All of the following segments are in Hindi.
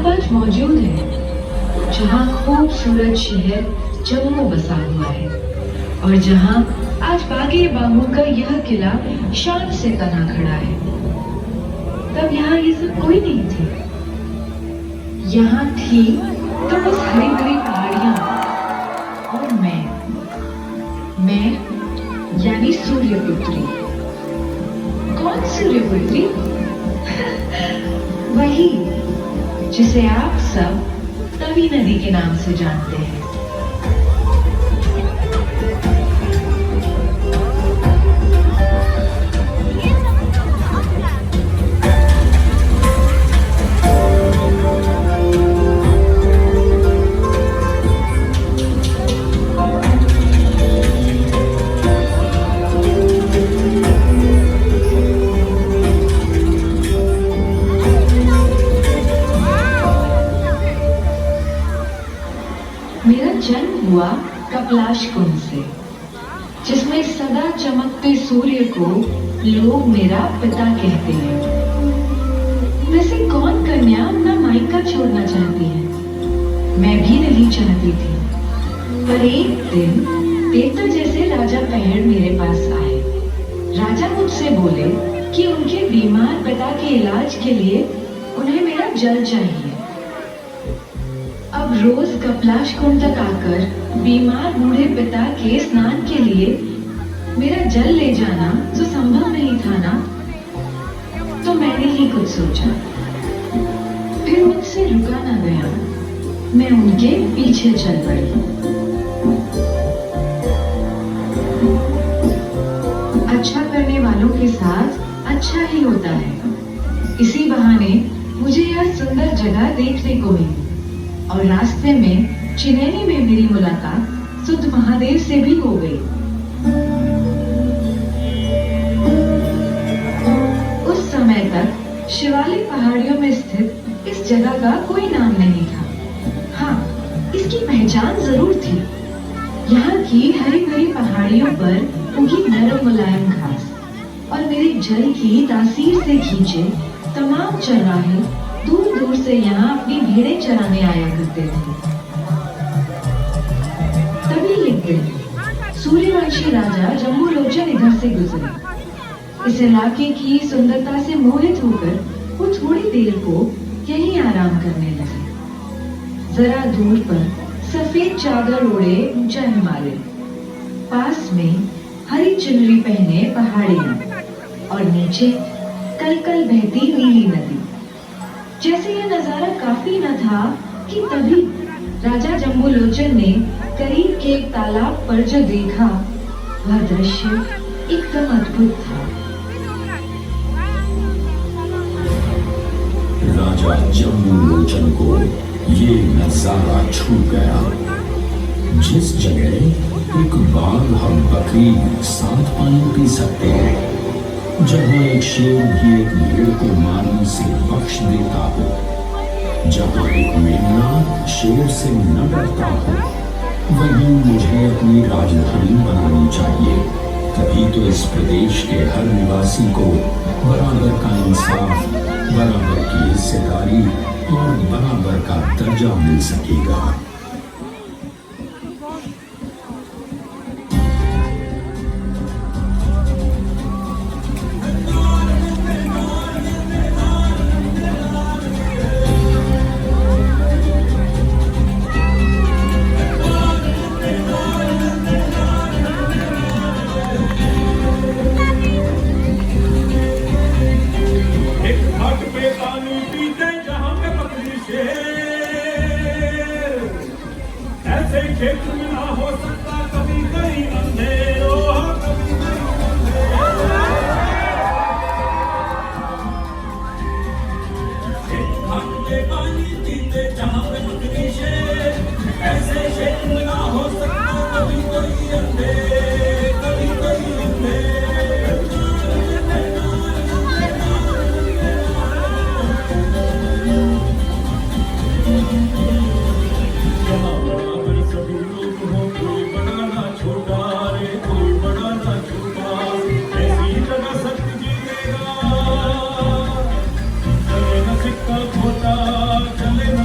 आप आज मौजूद हैं जहां खूबसूरत शहर जम्मू बसा हुआ है और जहां आज बागे बाहू का यह किला शान से तना खड़ा है। तब यहाँ ये सब कोई नहीं थी। यहाँ थी तो बस हरी भरी पहाड़ियां और मैं यानी सूर्यपुत्री। कौन सूर्यपुत्री? वही जिसे आप सब तवी नदी के नाम से जानते हैं। मेरा जन्म हुआ कपलाश कुंड से, जिसमें सदा चमकते सूर्य को लोग मेरा पिता कहते हैं। वैसे कौन कन्या अपना मायका छोड़ना चाहती है? मैं भी नहीं चाहती थी, पर एक दिन देवता जैसे राजा पहड़ मेरे पास आए। राजा मुझसे बोले कि उनके बीमार पिता के इलाज के लिए उन्हें मेरा जल चाहिए। अब रोज कपलाश कुंड तक आकर बीमार बूढ़े पिता के स्नान के लिए मेरा जल ले जाना तो संभव नहीं था ना। तो मैंने ही कुछ सोचा, फिर मुझसे रुका ना गया। मैं उनके पीछे चल पड़ी। अच्छा करने वालों के साथ अच्छा ही होता है। इसी बहाने मुझे यह सुंदर जगह देखने को मिली और रास्ते में चिनैनी में मेरी मुलाकात सुध महादेव से भी हो गई। उस समय तक शिवालिक पहाड़ियों में स्थित इस जगह का कोई नाम नहीं था। हाँ, इसकी पहचान जरूर थी। यहाँ की हरी भरी पहाड़ियों पर उगी नरम मुलायम घास और मेरे जल की तासीर से खींचे तमाम चरवाहे दूर दूर से यहाँ अपनी भेड़ें चराने आया करते थे। तभी एक दिन सूर्यवंशी राजा जम्बूलोचन इधर से गुजरे। इस इलाके की सुंदरता से मोहित होकर वो थोड़ी देर को यहीं आराम करने लगे। जरा दूर पर सफेद चादर ओढ़े ऊंचा हिमालय, पास में हरी चुनरी पहने पहाड़ियां और नीचे कल कल बहती नीली नदी। जैसे यह नजारा काफी न था कि तभी राजा जम्बूलोचन ने करीब के एक तालाब पर जो देखा, वह दृश्य एकदम अद्भुत था। राजा जम्बूलोचन को ये नजारा छू गया। जिस जगह एक बाघ और बकरी साथ पानी पी सकते हैं, जहाँ एक शेर भी एक भेड़ को मारने से बख्श देता हो, जहाँ एक मेमना शेर से न डरता हो, वहीं मुझे अपनी राजधानी बनानी चाहिए। तभी तो इस प्रदेश के हर निवासी को बराबर का इंसाफ, बराबर की हिस्सेदारी और बराबर का दर्जा मिल सकेगा। क्षेत्र में ना हो सकता कभी कहीं अंधेरो, कभी कहीं पानी पीते जहाँ पे मगरी शेर, ऐसे क्षेत्र में ना हो सकता कभी कोई अंधेर, कभी कोई अंधेर। चले न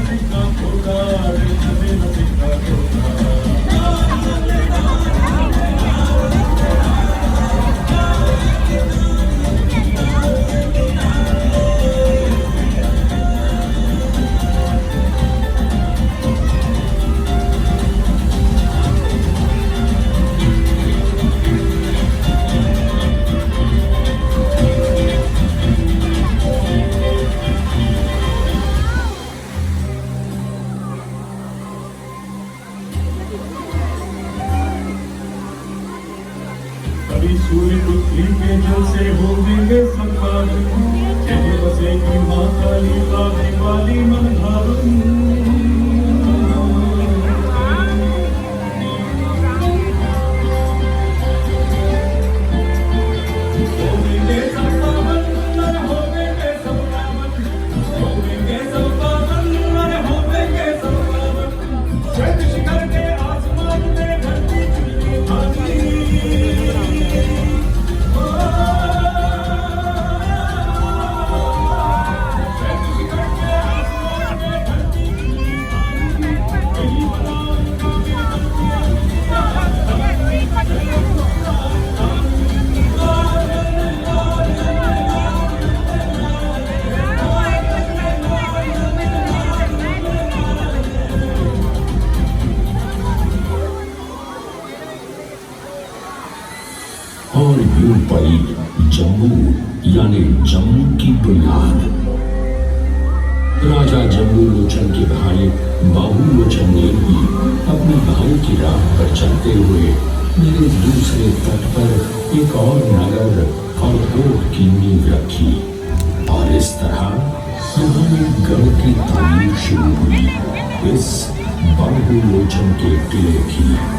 पड़ी जम्मू यानी जम्मू की बुनियाद। राजा जम्मू लोचन के भाई बाबू लोचन ने भी अपने भाई की राह पर चलते हुए मेरे दूसरे तट पर एक और नगर और कोट की नींव रखी और इस तरह यहाँ एक गढ़ की तामीर शुरू हुई इस बाबू लोचन के किले की।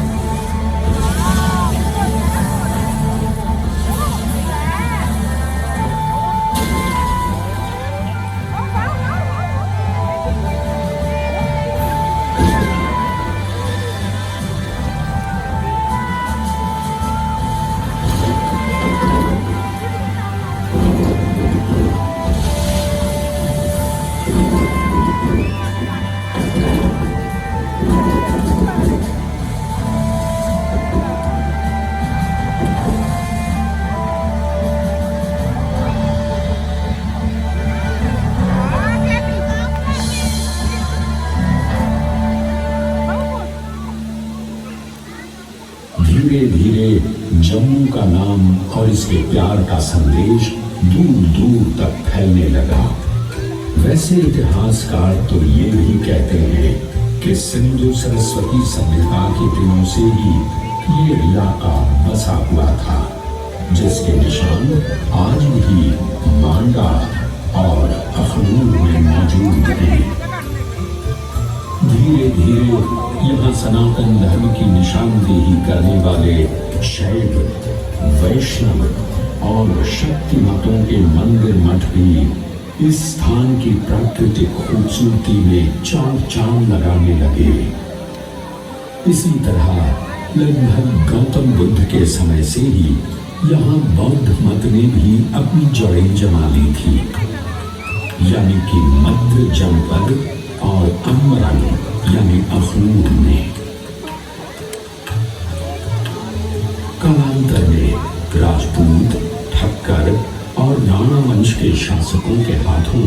धीरे धीरे जम्मू का नाम और इसके प्यार का संदेश दूर दूर तक फैलने लगा। वैसे इतिहासकार तो ये भी कहते हैं कि सिंधु सरस्वती सभ्यता के दिनों से ही ये इलाका बसा हुआ था, जिसके निशान आज भी मांडा और अखनूर में मौजूद हैं। धीरे धीरे यहाँ सनातन धर्म की निशानदेही करने वाले शैव, वैष्णव और शक्ति मतों के मंदिर मठ भी इस स्थान की प्राकृतिक खूबसूरती में चार चांद लगाने लगे। इसी तरह लगभग गौतम बुद्ध के समय से ही यहाँ बौद्ध मत ने भी अपनी जड़ें जमा ली थी, यानी कि मध्य जनपद और अम्बरन यानी अखनूर में। कालांतर में राजपूत, ठक्कर और राणा वंश के शासकों के हाथों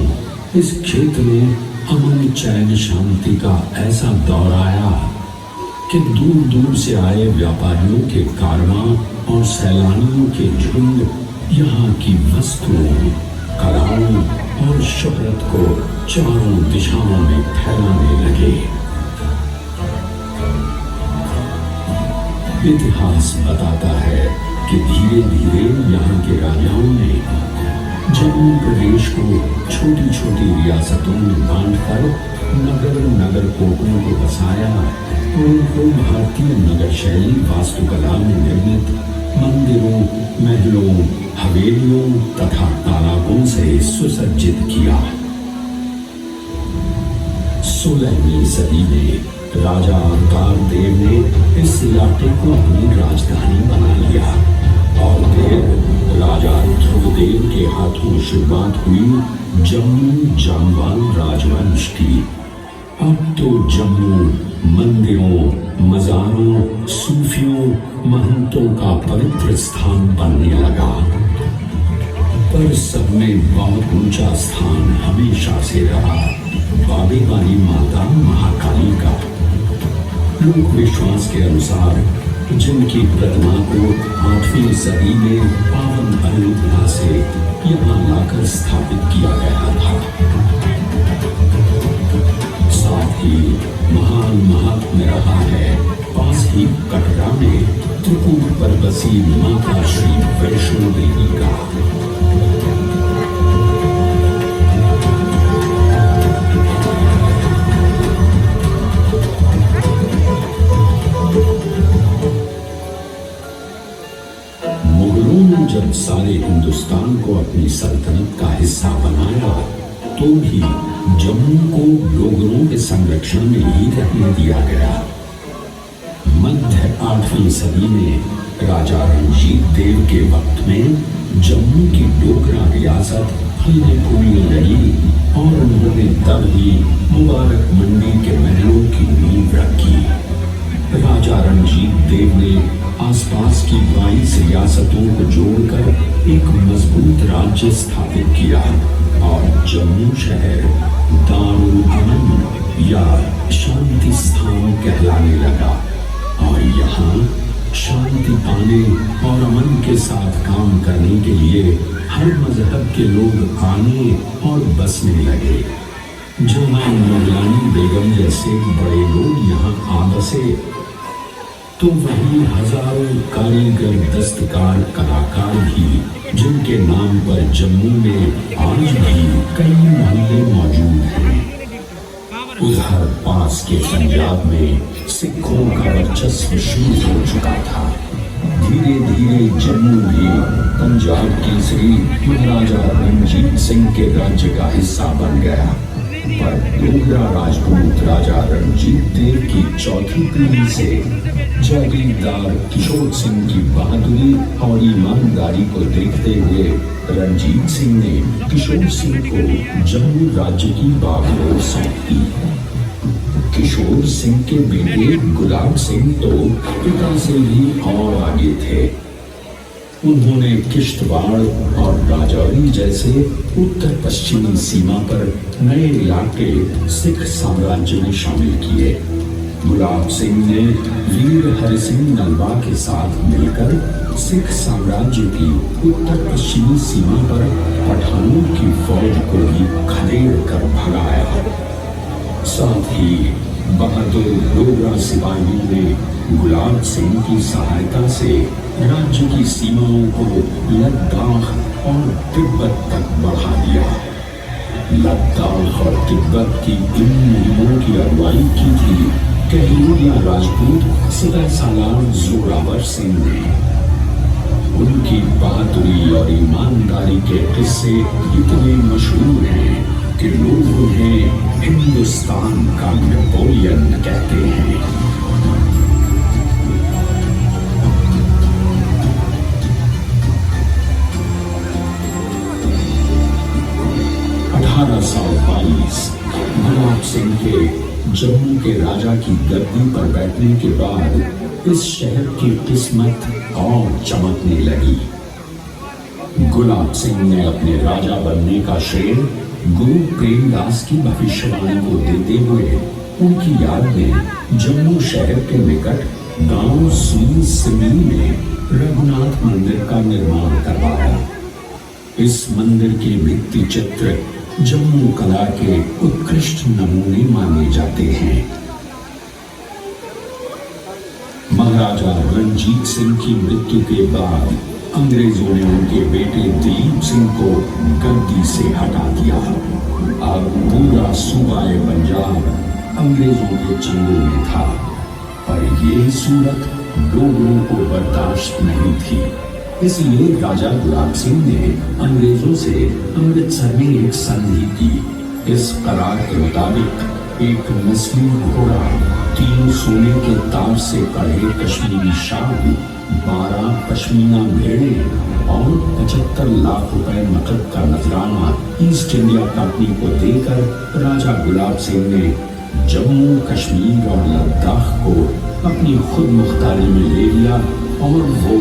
इस क्षेत्र में अमन चैन शांति का ऐसा दौर आया कि दूर दूर से आए व्यापारियों के कारवां और सैलानियों के झुंड यहाँ की वस्तुओं, कलाओं और शोहरत को चारों दिशाओं में फैलाने लगे। इतिहास बताता है कि धीरे धीरे यहाँ के राजाओं ने जम्मू प्रदेश को छोटी छोटी रियासतों में बांटकर नगर नगर कोटों को बसाया और उनको भारतीय नगर शैली वास्तुकला में निर्मित मंदिरों, महलों, हवेलियों तथा तालाबों से सुसज्जित किया। 16वीं सदी में राजा अवतार देव ने इस इलाके को अपनी राजधानी बना लिया और फिर राजा ध्रुवदेव के हाथों शुरुआत हुई जम्मू जामवाल राजवंश की। अब तो जम्मू मंदिरों, मजारों, सूफियों, महंतों का पवित्र स्थान बनने लगा, पर सब में बहुत ऊंचा स्थान हमेशा से रहा बाबे वाली माता महाकाली का। लोक विश्वास के अनुसार जिनकी प्रतिमा को 8वीं सदी में पावन अयोध्या से यहाँ लाकर स्थापित किया गया था। साथ ही महान महात्म्य रहा है पास ही कटरा में त्रिपुर पर बसी माता श्री वैष्णो देवी का। जब सारे हिंदुस्तान को अपनी सल्तनत का हिस्सा बनाया तो भी जम्मू को डोगरों के संरक्षण में ही रहने दिया गया। मध्य 8वीं सदी में राजा रंजीत देव के वक्त में जम्मू की डोगरा रियासत फलने फूलने लगी और उन्होंने तब ही मुबारक मंडी के महलों की नींव रखी। राजा रंजीत देव ने आसपास की 22 रियासतों को जोड़कर एक मजबूत राज्य स्थापित किया और जम्मू शहर दारुल अमन या शांति स्थान कहलाने लगा और यहाँ शांति पाने और अमन के साथ काम करने के लिए हर मजहब के लोग आने और बसने लगे। जहां मुगलानी बेगम जैसे बड़े लोग यहाँ आ बसे, तो वहीं हजारों कारीगर, दस्तकार, कलाकार भी, जिनके नाम पर जम्मू में आज भी कई मोहल्ले मौजूद हैं। उधर पास के पंजाब में सिखों का वर्चस्व शुरू हो चुका था। धीरे धीरे जम्मू भी पंजाब केसरी महाराजा रणजीत सिंह के राज्य का हिस्सा बन गया। पर डोगरा राजपूत राजा रणजीत देव की चौथी पीढ़ी से जागीरदार किशोर सिंह की बहादुरी और ईमानदारी को देखते हुए रणजीत सिंह ने किशोर सिंह को जम्मू राज्य की बागडोर सौंप दी। किशोर सिंह के बेटे गुलाब सिंह तो पिता से भी और आगे थे। उन्होंने किश्तवाड़ और राजौरी जैसे उत्तर पश्चिमी सीमा पर नए इलाके सिख साम्राज्य में शामिल किए। गुलाब सिंह ने वीर हरि सिंह नलवा के साथ मिलकर सिख साम्राज्य की उत्तर पश्चिमी सीमा पर पठानों की फौज को भी खदेड़ कर भगाया। साथ ही बहादुर डोगरा सिपाहियों ने गुलाब सिंह की सहायता से राज्य की सीमाओं को लद्दाख और तिब्बत तक बढ़ा दिया। लद्दाख और तिब्बत की इन मुहिमों की अगुवाई की थी कहलूरिया राजपूत सिपह सालार जोरावर सिंह ने। उनकी बहादुरी और ईमानदारी के किस्से इतने मशहूर हैं कि लोग उन्हें हिंदुस्तान का नेपोलियन कहते हैं। 1822 गुलाब सिंह के जम्मू के राजा की गद्दी पर बैठने के बाद इस शहर की किस्मत और चमकने लगी। गुलाब सिंह ने अपने राजा बनने का श्रेय गुरु प्रेमदास की भविष्यवाणी को देते हुए उनकी याद में जम्मू शहर के निकट गांव सुई सिमी में रघुनाथ मंदिर का निर्माण करवाया। इस मंदिर के भित्ति चित्र जम्मू कला के उत्कृष्ट नमूने माने जाते हैं। महाराजा रणजीत सिंह की मृत्यु के बाद अंग्रेजों ने उनके बेटे दिलीप सिंह को गद्दी से हटा दिया। अब पूरा सूबाए पंजाब अंग्रेजों के चंगुल में था, पर यह सूरत लोगों को बर्दाश्त नहीं थी। इसलिए राजा गुलाब सिंह ने अंग्रेजों से अमृतसर में एक संधि की। इस करार के मुताबिक एक नस्ली घोड़ा, 3 सोने के तार से कढ़े कश्मीरी शाल, 12 पश्मीना भेड़े और 75 लाख रुपए नकद का नजराना ईस्ट इंडिया कंपनी को देकर राजा गुलाब सिंह ने जम्मू कश्मीर और लद्दाख को अपनी खुद मुख्तारी में ले लिया और वो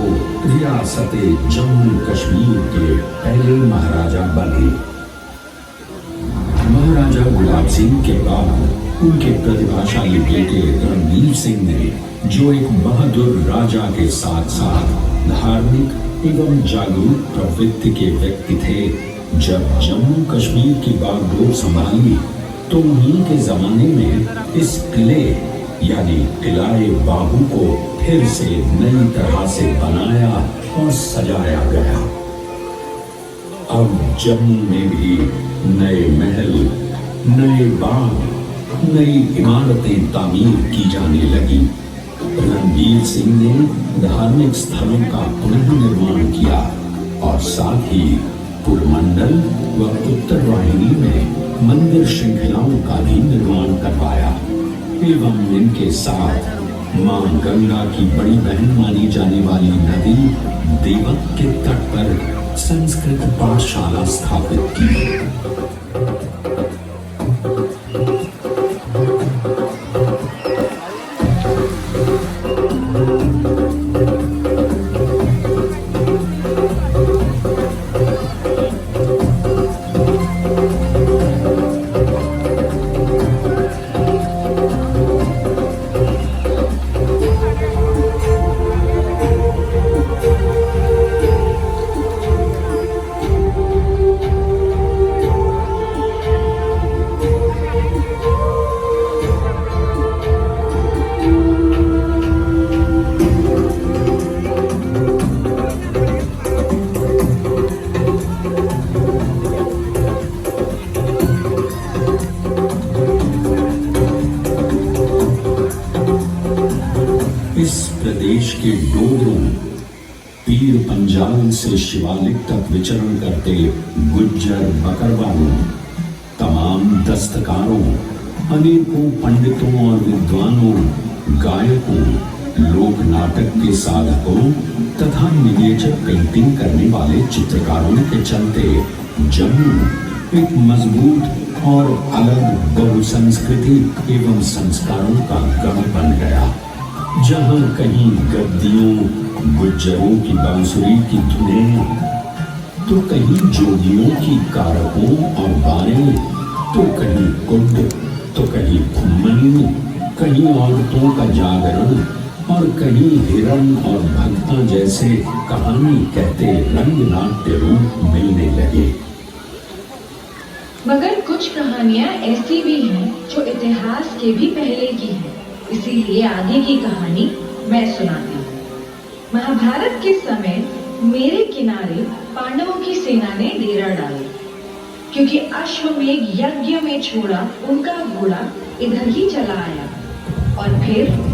रियासत जम्मू कश्मीर के पहले महाराजा बने। महाराजा गुलाब सिंह के बाद उनके प्रतिभाशाली बेटे रणवीर सिंह ने, जो एक बहादुर राजा के साथ साथ धार्मिक एवं जागरूक प्रवृत्ति के व्यक्ति थे, जब जम्मू कश्मीर की बागडोर संभाली तो उन्हीं के जमाने में इस किले यानी किलाए बाहू को फिर से नई तरह से बनाया और सजाया गया। अब जम्मू में भी नए महल, नए बाग, नई इमारतें तामीर की जाने लगी। रणवीर सिंह ने धार्मिक स्थलों का पुनर्निर्माण किया और साथ ही पुरमंडल व उत्तर वाहिनी में मंदिर श्रृंखलाओं का भी निर्माण करवाया एवं इनके साथ मां गंगा की बड़ी बहन मानी जाने वाली नदी देवक के तट पर संस्कृत पाठशाला स्थापित की। प्रदेश के डोगरों, पीर पंजाल से शिवालिक तक विचरण करते गुज्जर बकरवालों, तमाम दस्तकारों, अनेकों पंडितों और विद्वानों, गायकों, लोक नाटक के साधकों तथा मिनिएचर पेंटिंग करने वाले चित्रकारों के चलते जम्मू एक मजबूत और अलग बहुसंस्कृति एवं संस्कारों का गढ़ बन गया, जहां कहीं गद्दियों, गुज्जरों की बांसुरी की धुनें, तो कहीं जोगियों की कारकों और बारें, तो कहीं कुड्ड, तो कहीं घुम्मनी, कहीं औरतों का जागरण और कहीं हिरण और भक्ता जैसे कहानी कहते रंग नाट्य रूप मिलने लगे। मगर कुछ कहानियां ऐसी भी हैं जो इतिहास के भी पहले की हैं, इसीलिए आगे की कहानी मैं सुनाती हूँ। महाभारत के समय मेरे किनारे पांडवों की सेना ने डेरा डाला, क्योंकि अश्वमेघ यज्ञ में छोड़ा उनका घोड़ा इधर ही चला आया और फिर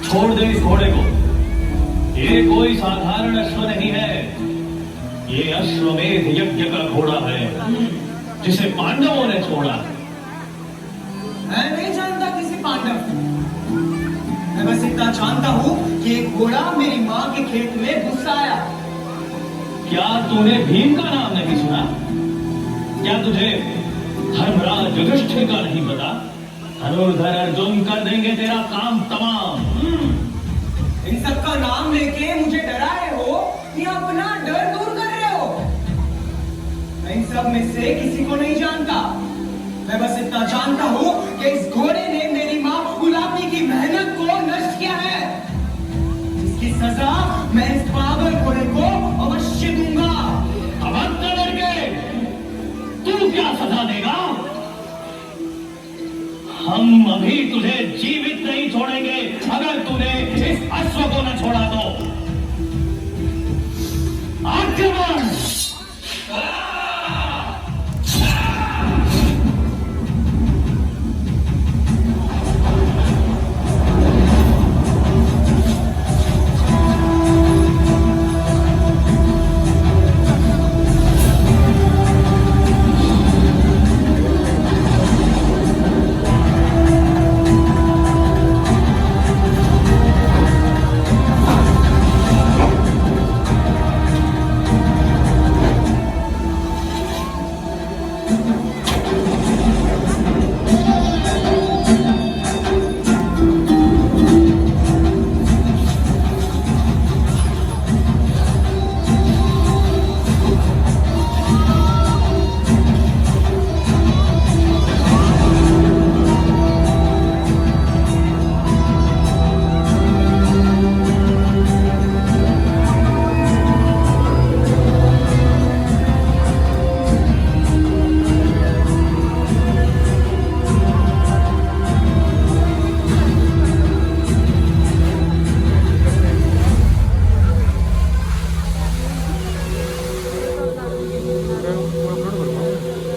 छोड़ दे इस घोड़े को। ये कोई साधारण अश्व नहीं है, ये अश्वमेध यज्ञ का घोड़ा है जिसे पांडवों ने छोड़ा। मैं नहीं जानता किसी पांडव, मैं बस इतना जानता हूँ कि एक घोड़ा मेरी माँ के खेत में घुस आया। क्या तूने भीम का नाम नहीं सुना? क्या तुझे धर्मराज युधिष्ठिर का नहीं पता? धनुर्धर अर्जुन कर देंगे तेरा काम तमाम। इन सब का नाम लेके मुझे डरा रहे हो या अपना डर दूर कर रहे हो? मैं इन सब में से किसी को नहीं जानता, मैं बस इतना जानता हूँ कि इस घोड़े ने मेरी माँ गुलाबी की मेहनत को नष्ट किया है, जिसकी सजा मैं इस पागल घोड़े को अवश्य दूंगा। अब अंत करके तू क्या सजा देगा? हम अभी तुझे जीवित नहीं छोड़ेंगे अगर तूने इस अश्व को न छोड़ा तो। आक्रमण!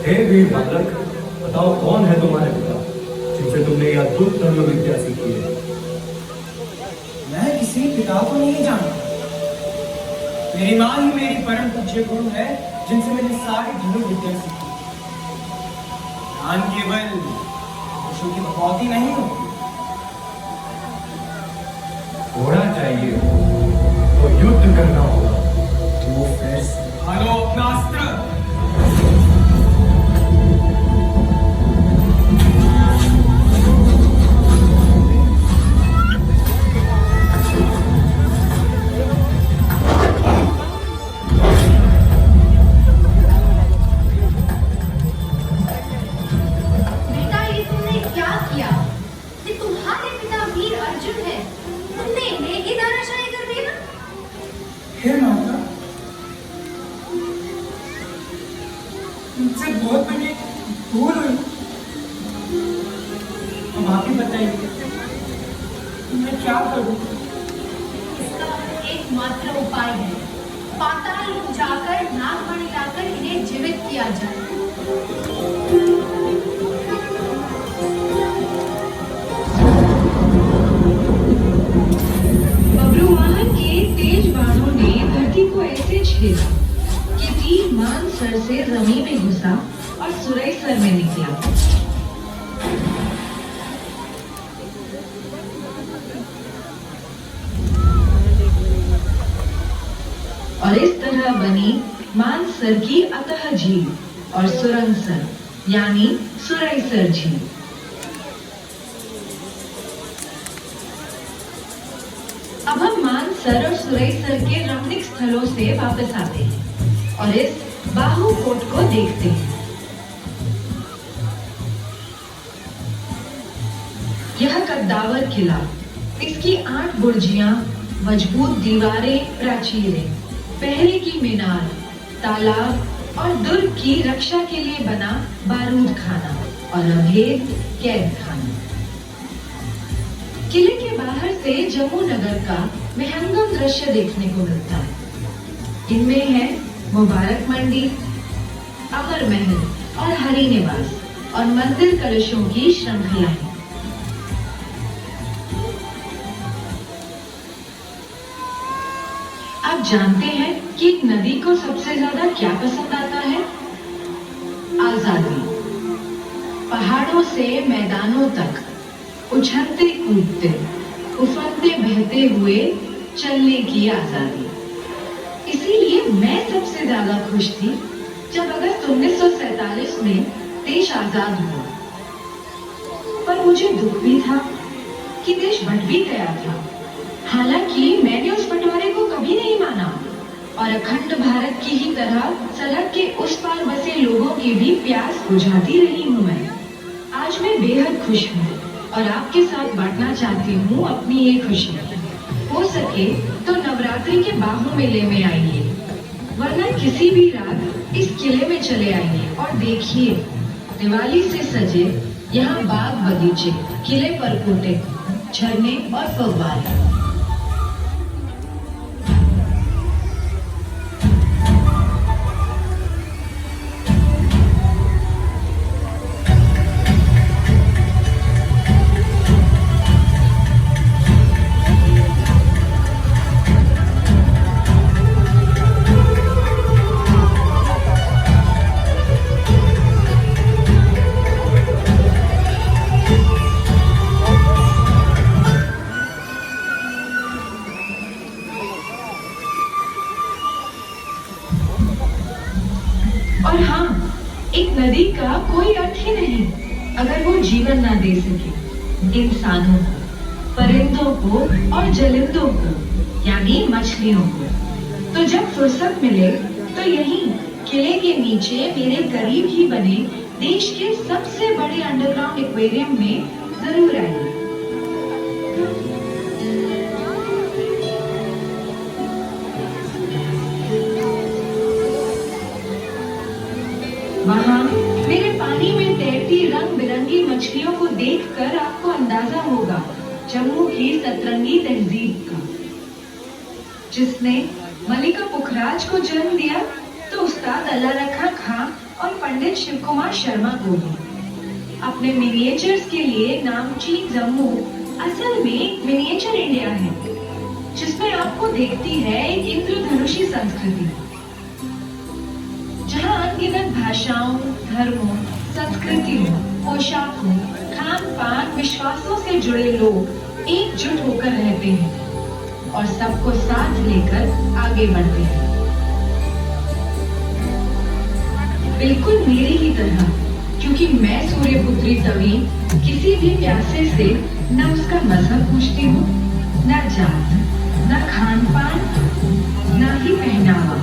हे वीर बालक, बताओ कौन है तुम्हारे पिता जिनसे तुमने यह अद्भुत धर्म विद्या सीखी है? मैं किसी पिता को नहीं जानता, मेरी माँ ही मेरी परम पूज्य गुरु है जिनसे मैंने सारी धनुर्विद्या विद्या सीखी। ज्ञान केवल पशु की भगवती नहीं हो। घोड़ा चाहिए तो युद्ध करना होगा। तो फिर संभालो अपना अस्त्र। एकमात्र उपाय है। पाताल लोक जाकर नागमणि लाकर इन्हें जीवित किया जाए। बब्रुवाहन के तेज बाणों ने धरती को ऐसे छेदा कि तीर मानसर से जमीन में घुसा और सुरईसर में निकला। और इस तरह बनी मानसर की अतः झील और सुरंगसर यानी सुरईसर झील। अब हम मानसर और सुरईसर के रमणीक स्थलों से वापस आते हैं और इस बाहुकोट को देखते हैं। यह कद्दावर किला, इसकी 8 बुर्जियां, मजबूत दीवारें, प्राचीरें, पहरे की मीनार, तालाब और दुर्ग की रक्षा के लिए बना बारूद खाना और अभेद कैद खाना। किले के बाहर से जम्मू नगर का महंगम दृश्य देखने को मिलता है। इनमें है मुबारक मंडी, अमर महल और हरि निवास और मंदिर कलशों की श्रृंखलाएं। आप जानते हैं कि एक नदी को सबसे ज्यादा क्या पसंद आता है? आजादी। पहाड़ों से मैदानों तक उछलते कूदते, उफनते बहते हुए चलने की आजादी। इसीलिए मैं सबसे ज्यादा खुश थी जब अगस्त 1947 में देश आजाद हुआ। पर मुझे दुख भी था कि देश बंट भी गया था। हालांकि मैंने उस बंटवारे को कभी नहीं माना और अखंड भारत की ही तरह सरहद के उस पार बसे लोगों की भी प्यास बुझाती रही हूँ। मैं आज मैं बेहद खुश हूँ और आपके साथ बांटना चाहती हूँ अपनी ये खुशी। हो सके तो नवरात्रि के बाहु मेले में आइए, वरना किसी भी रात इस किले में चले आइए और देखिए दिवाली से सजे यहाँ बाग बगीचे, किले पर कोटे, झरने और फव्वारे। और हाँ, एक नदी का कोई अर्थ ही नहीं अगर वो जीवन ना दे सके इंसानों को, परिंदों को और जलिंदों को यानी मछलियों को। तो जब फुर्सत मिले तो यहीं किले के नीचे मेरे करीब ही बने देश के सबसे बड़े अंडरग्राउंड एक्वेरियम में जरूर आइए। वहाँ मेरे पानी में तैरती रंग बिरंगी मछलियों को देखकर आपको अंदाजा होगा जम्मू की सतरंगी तहजीब का। जिसने मलिका पुखराज को जन्म दिया तो उस्ताद अल्लाह रखा खां और पंडित शिव कुमार शर्मा को भी। अपने मिनिएचर्स के लिए नामचीन जम्मू असल में मिनिएचर इंडिया है, जिसमें आपको देखती है एक इंद्रधनुषी संस्कृति, जहाँ अनगिनत भाषाओं, धर्मों, संस्कृतियों, पोशाकों, खान पान, विश्वासों से जुड़े लोग एकजुट होकर रहते हैं और सबको साथ लेकर आगे बढ़ते हैं। बिल्कुल मेरी ही तरह, क्योंकि मैं सूर्यपुत्री तवी किसी भी प्यासे से न उसका मजहब पूछती हूँ, न जात, न खान पान, न ही पहनावा।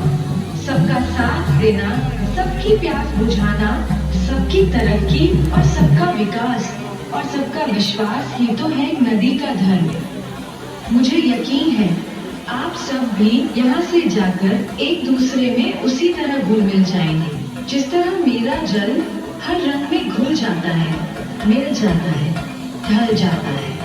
सबका साथ देना, सबकी प्यास बुझाना, सबकी तरक्की और सबका विकास और सबका विश्वास ही तो है एक नदी का धर्म। मुझे यकीन है आप सब भी यहाँ से जाकर एक दूसरे में उसी तरह घुल मिल जाएंगे, जिस तरह मेरा जल हर रंग में घुल जाता है, मिल जाता है, ढल जाता है।